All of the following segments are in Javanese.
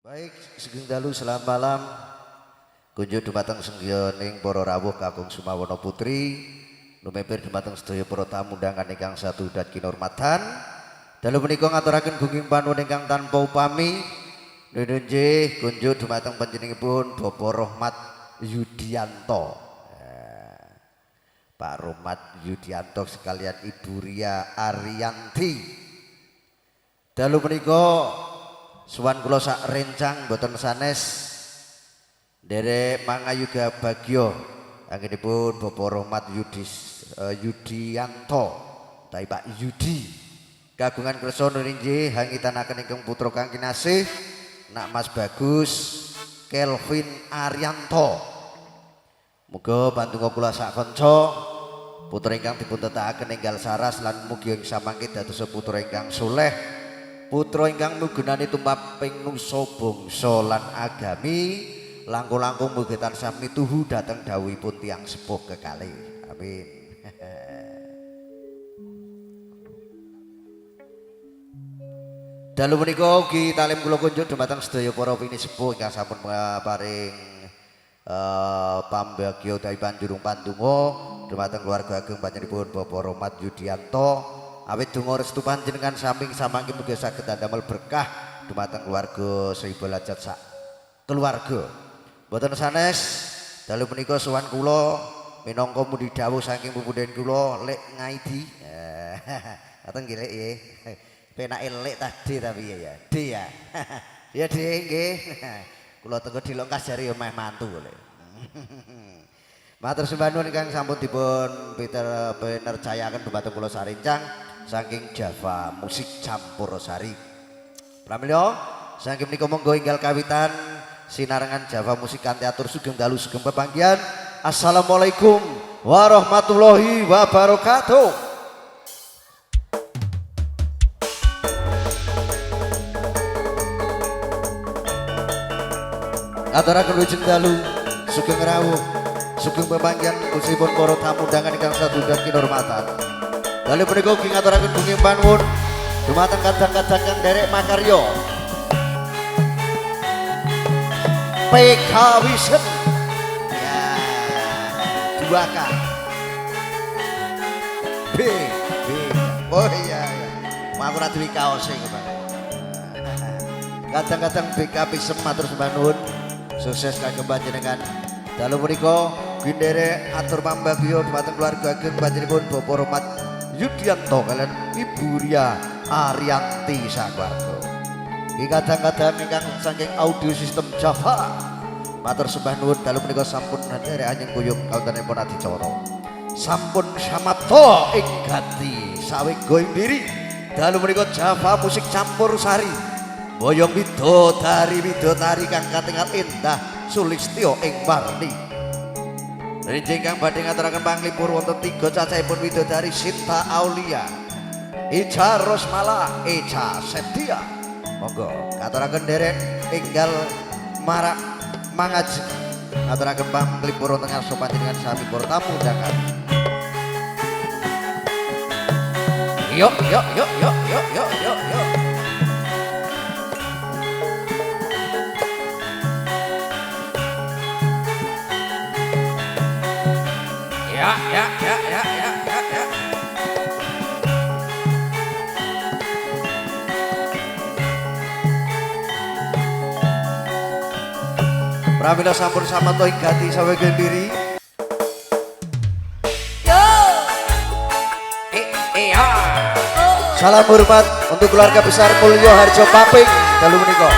Baik, sugeng dalu selamat malam. Kunjuk dumateng senggiyaning para rawuh kakung Sumawana Putri, lumepir dumateng sedaya para tamu undangan ingkang sadudat kinurmatan. Dalu menika ngaturaken gunging panuwun ingkang tanpa upami. Nggih, kunjuk dumateng panjenenganipun Bapak Rohmat Yudianto. Pak Rohmat Yudianto sekalian Ibu Ria Ariyanti. Dalu menika suwan kula sak rencang boten sanes nderek mangayuga bagya anggenipun Bapak Rohmat Yudianto tai Pak Yudi kagungan kersa nuringgih hangitanaken ingkang putra kang kinasih Nak Mas Bagus Kelvin Arianto. Muga pantunga kula sak kanca putra ingkang dipuntetaken enggal saras lan mugi ing samangke dados putra ingkang saleh, putra ingkang migunani tumpaping nusa bangsa lan agami, langkung-langkung mugi tansah mituhu dhateng dawuhipun tiyang sepuh kekalih. Amin. Dalu menika ugi talim kula kunjuk dumateng sedaya para pinisepuh ingkang sampun paring pambagya utawi panjurung pandonga dumateng keluarga ageng panjenenganipun Bapak Rohmat Yudianto. Awit donga restu panjenengan samping samangke mugi saged damel berkah dumateng keluarga Saiba Lajat sak keluarga. Boten sanes dalu menika sowan kula minangka mundi dawuh saking pupundhen kula lek ngaidi. Ngaten nggih lek nggih. Penake lek tadi tapi ya. D ya. Ya D nggih. Kula tenggo dilongkas jari ya meh mantu lek. Matur sembah nuwun ingkang sampun dipun pinercayaken dumateng kula sarencang saking Java Musik Campurasari. Pramila saking menika monggo enggal kawitan sinarengan Java Musik kanthi atur sugeng dalu sugeng pepanggihan. Assalamualaikum warahmatullahi wabarakatuh. Aturaken wilujeng dalu sugeng rawuh sugeng pepanggihan khususipun para tamu undangan ingkang sadudat kinurmatan. Dalu punika ugi ngaturaken gunging panuwun dumateng kadang-kadang kang derek makarya PK Wisen. Ya, 2K. B. Oh iya ya. Mau ora duwe kaos iki, Bang. Kadang-kadang BK Wisen matur sembah nuwun. Sukses kagem panjenengan. Dalu punika gendere atur pambagya dumateng keluarga ageng panjenenganipun Bapak Rohmat Yudianto kalian Ibu Ria Ariyanti sakeluarga. Iki kadang-kadang ingkang saking audio sistem Java. Matur sembah nuwun dalu punika sampun nderek anjing kuyung kawontenipun adicara. Sampun samapta ing gati sawega indiri. Dalu punika Java Musik Campurasari. Boyong widodari kang katingal endah sulistya ing warni. Rinjing kang badhe ngaturaken panglipur wonten 3 cacahipun widodari Sinta Aulia, Ica Rosmala, Ica Septia. Monggo ngaturaken derek enggal marak mangaji ngaturaken panglipur wonten ngarsa panjenengan sami para tamu undangan. Yuk. Ya. Pramila sampun samapta ing gati sawege ndiri. Yo. Salam hormat untuk keluarga besar Mulyo Harjo Paping dalu menika.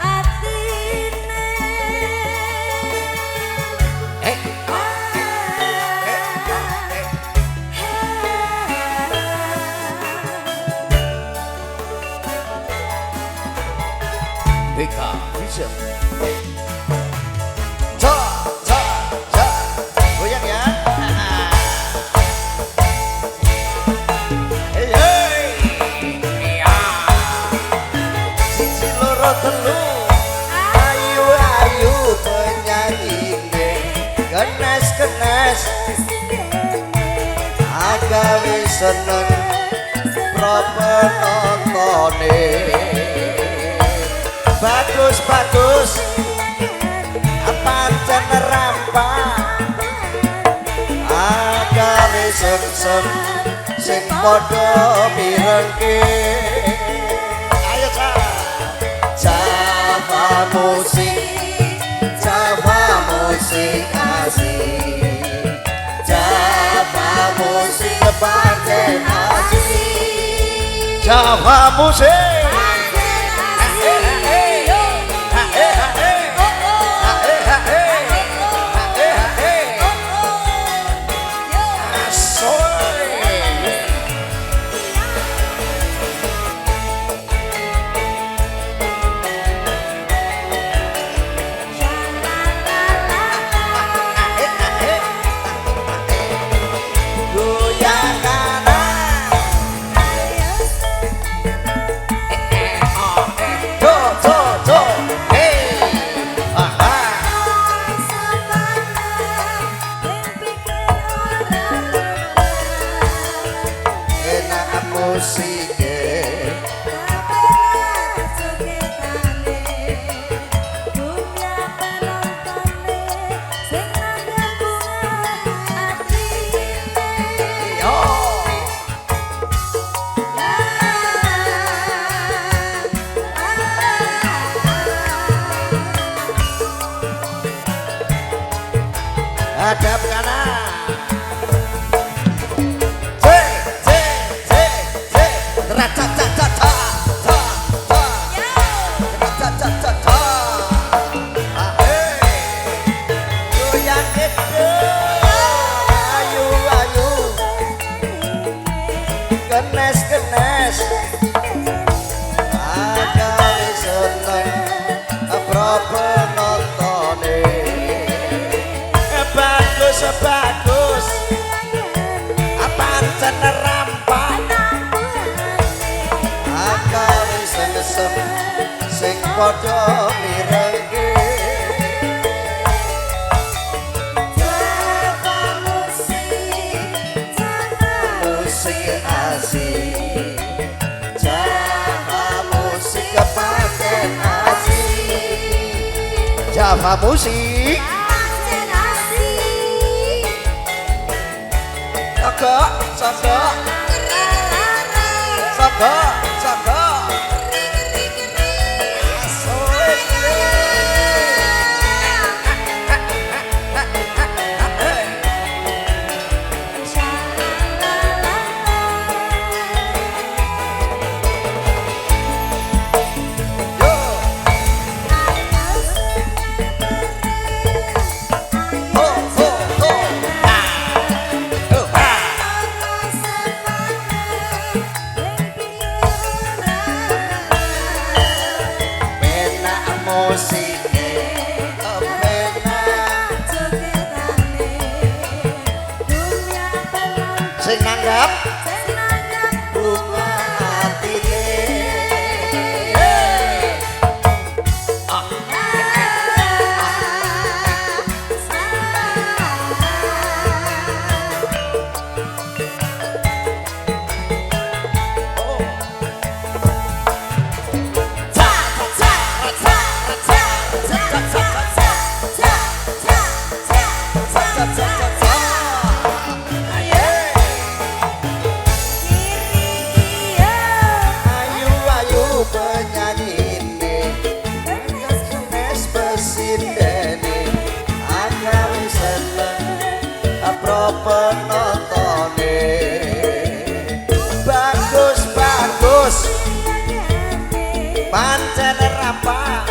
Ati BK Vision. Goyang ya. Siji loro telu. Ayu penyanyi kenes agawe seneng pro penontone bagus pancen rampah agawe sem sing padha mirengke ayo Java musik asik Java musik pancen asik Java musik hadap kanan goyang itu ayu kenes agawe seneng pro penontone bagus pancen rampah agawe sem sing padha mirengke musik asik Java musik pancen asik Java musik Saka sing nanggap bunga atine penontone bagus pancen rampah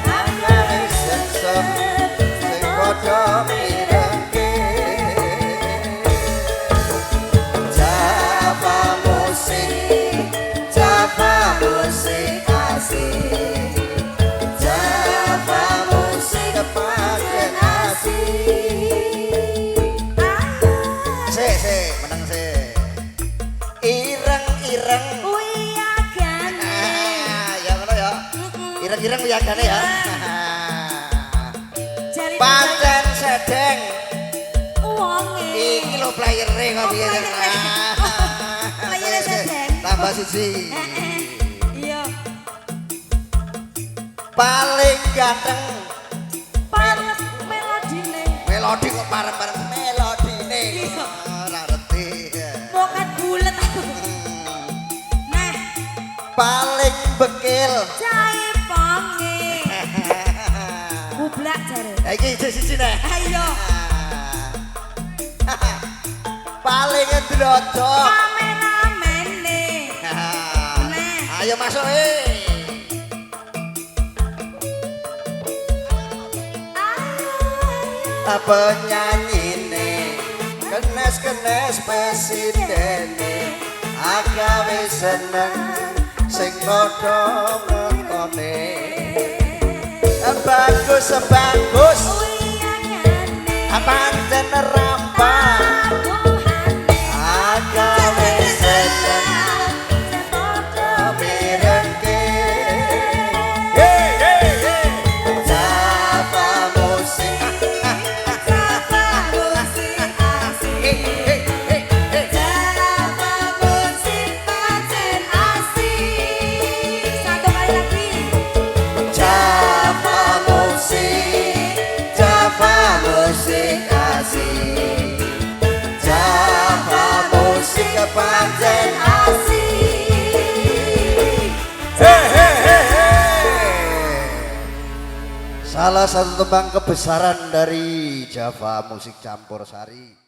agawe sem sing padha mirengke Java musik asik Ireng-ireng wiyagane ya. Pancen sedeng. Wonge. Iki lho playere kok piye. Playere sedeng. Tambah siji. Iya. Paling ganteng. Parep melodine. Melodi kok parem-parem melodine. Iya. Ora ngerti. Mokat bulet aku. Nah, Paling bekil. cai ponge. Bublak jare. Ha iki siji nek. Ayo. Paling ndrodok. Kameramene. Ayo masuk Penyanyine kenes-kenes presidene agawe seneng sing padha ngekone bagus bagus pancen rampah agawe seneng mirengke Java musik pancen asik. Salah satu tembang kebesaran dari Java Musik Campur Sari.